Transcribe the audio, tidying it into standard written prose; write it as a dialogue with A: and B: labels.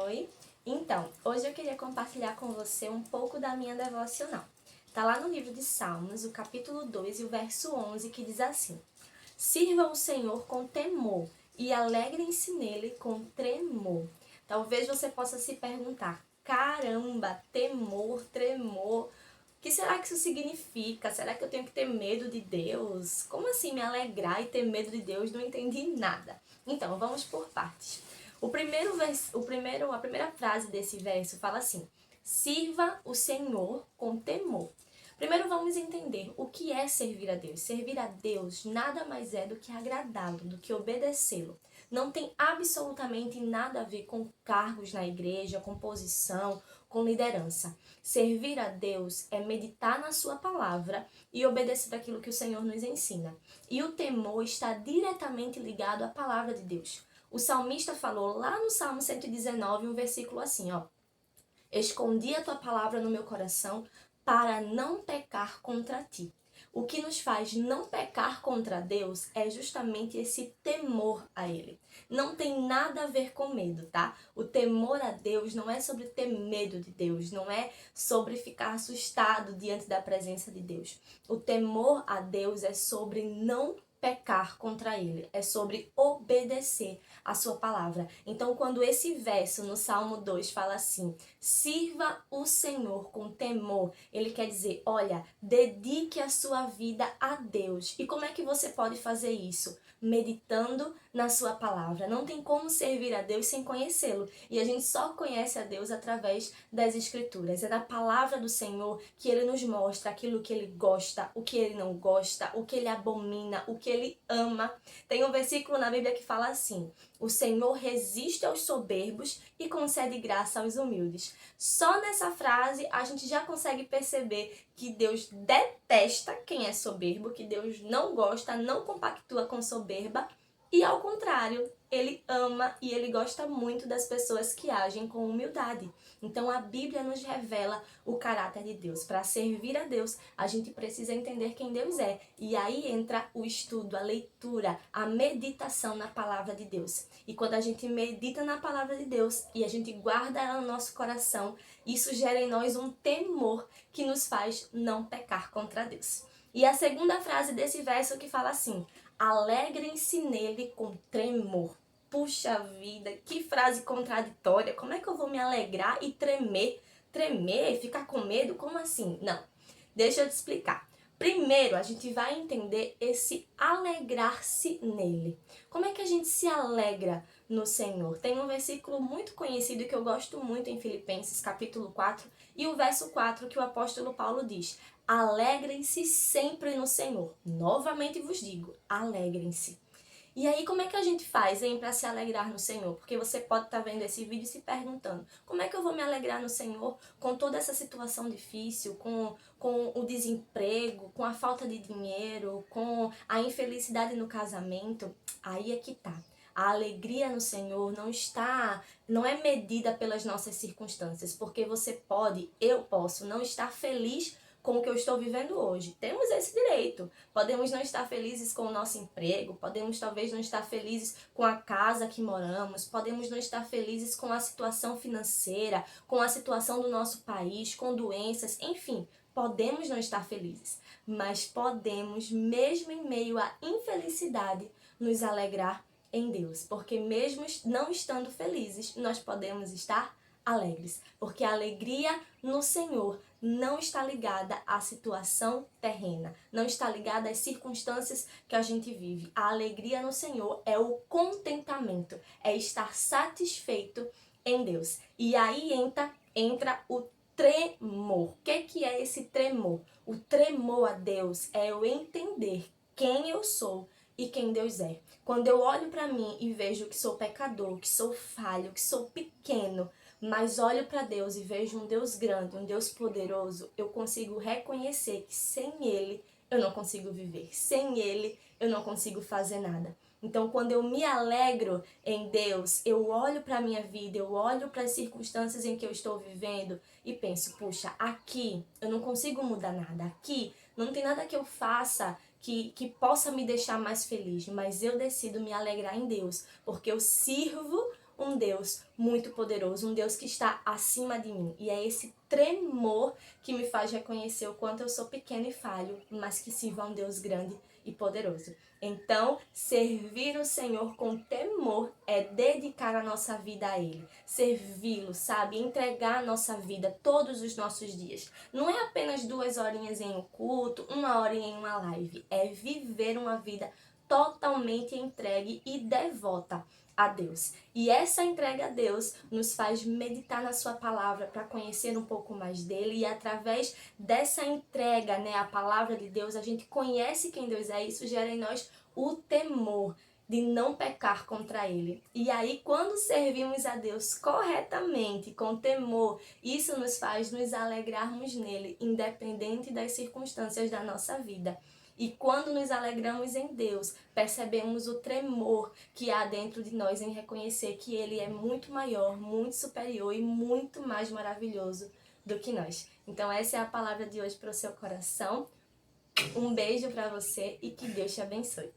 A: Oi! Então, hoje eu queria compartilhar com você um pouco da minha devocional. Tá lá no livro de Salmos, o capítulo 2 e o verso 11, que diz assim: Sirva o Senhor com temor e alegrem-se nele com tremor. Talvez você possa se perguntar: caramba, temor, tremor. O que será que isso significa? Será que eu tenho que ter medo de Deus? Como assim me alegrar e ter medo de Deus? Não entendi nada. Então, vamos por partes. A primeira frase desse verso fala assim: sirva o Senhor com temor. Primeiro vamos entender o que é servir a Deus. Servir a Deus nada mais é do que agradá-lo, do que obedecê-lo. Não tem absolutamente nada a ver com cargos na igreja, com posição, com liderança. Servir a Deus é meditar na sua palavra e obedecer aquilo que o Senhor nos ensina. E o temor está diretamente ligado à palavra de Deus. O salmista falou lá no Salmo 119, um versículo assim, ó: escondi a tua palavra no meu coração para não pecar contra ti. O que nos faz não pecar contra Deus é justamente esse temor a Ele. Não tem nada a ver com medo, tá? O temor a Deus não é sobre ter medo de Deus, não é sobre ficar assustado diante da presença de Deus. O temor a Deus é sobre não pecar contra Ele, é sobre obedecer a sua palavra. Então, quando esse verso no Salmo 2 fala assim: sirva o Senhor com temor, ele quer dizer, olha, dedique a sua vida a Deus. E como é que você pode fazer isso? Meditando na sua palavra. Não tem como servir a Deus sem conhecê-lo. E a gente só conhece a Deus através das Escrituras. É da palavra do Senhor que ele nos mostra aquilo que ele gosta, o que ele não gosta, o que ele abomina, o que ele ama. Tem um versículo na Bíblia que fala assim: o Senhor resiste aos soberbos e concede graça aos humildes. Só nessa frase a gente já consegue perceber que Deus detesta quem é soberbo, que Deus não gosta, não compactua com soberba, e ao contrário, ele ama e ele gosta muito das pessoas que agem com humildade. Então a Bíblia nos revela o caráter de Deus. Para servir a Deus, a gente precisa entender quem Deus é. E aí entra o estudo, a leitura, a meditação na palavra de Deus. E quando a gente medita na palavra de Deus e a gente guarda ela no nosso coração, isso gera em nós um temor que nos faz não pecar contra Deus. E a segunda frase desse verso que fala assim: alegrem-se nele com tremor. Puxa vida, que frase contraditória. Como é que eu vou me alegrar e tremer? Tremer? Ficar com medo? Como assim? Não, deixa eu te explicar. Primeiro, a gente vai entender esse alegrar-se nele. Como é que a gente se alegra no Senhor? Tem um versículo muito conhecido que eu gosto muito em Filipenses, capítulo 4, e o verso 4, que o apóstolo Paulo diz: alegrem-se sempre no Senhor. Novamente vos digo, alegrem-se. E aí, como é que a gente faz, hein, para se alegrar no Senhor? Porque você pode estar vendo esse vídeo e se perguntando: como é que eu vou me alegrar no Senhor com toda essa situação difícil, com o desemprego, com a falta de dinheiro, com a infelicidade no casamento? Aí é que tá. A alegria no Senhor não é medida pelas nossas circunstâncias, porque eu posso não estar feliz com o que eu estou vivendo hoje. Temos esse direito. Podemos não estar felizes com o nosso emprego, podemos talvez não estar felizes com a casa que moramos, podemos não estar felizes com a situação financeira, com a situação do nosso país, com doenças, enfim, podemos não estar felizes, mas podemos, mesmo em meio à infelicidade, nos alegrar em Deus, porque mesmo não estando felizes, nós podemos estar alegres, porque a alegria no Senhor não está ligada à situação terrena, não está ligada às circunstâncias que a gente vive. A alegria no Senhor é o contentamento, é estar satisfeito em Deus. E aí entra o tremor. O que é esse tremor? O tremor a Deus é eu entender quem eu sou e quem Deus é. Quando eu olho para mim e vejo que sou pecador, que sou falho, que sou pequeno, mas olho para Deus e vejo um Deus grande, um Deus poderoso, eu consigo reconhecer que sem Ele eu não consigo viver, sem Ele eu não consigo fazer nada. Então, quando eu me alegro em Deus, eu olho para a minha vida, eu olho para as circunstâncias em que eu estou vivendo e penso: puxa, aqui eu não consigo mudar nada, aqui não tem nada que eu faça que possa me deixar mais feliz, mas eu decido me alegrar em Deus, porque eu sirvo um Deus muito poderoso, um Deus que está acima de mim. E é esse tremor que me faz reconhecer o quanto eu sou pequeno e falho, mas que sirvo a um Deus grande e poderoso. Então, servir o Senhor com temor é dedicar a nossa vida a Ele. Servi-lo, sabe? Entregar a nossa vida todos os nossos dias. Não é apenas 2 horinhas em um culto, 1 hora em uma live. É viver uma vida totalmente entregue e devota a Deus. E essa entrega a Deus nos faz meditar na sua palavra para conhecer um pouco mais dele, e através dessa entrega, né, à palavra de Deus, a gente conhece quem Deus é, e isso gera em nós o temor de não pecar contra ele. E aí, quando servimos a Deus corretamente, com temor, isso nos faz nos alegrarmos nele, independente das circunstâncias da nossa vida. E quando nos alegramos em Deus, percebemos o tremor que há dentro de nós em reconhecer que Ele é muito maior, muito superior e muito mais maravilhoso do que nós. Então essa é a palavra de hoje para o seu coração. Um beijo para você e que Deus te abençoe.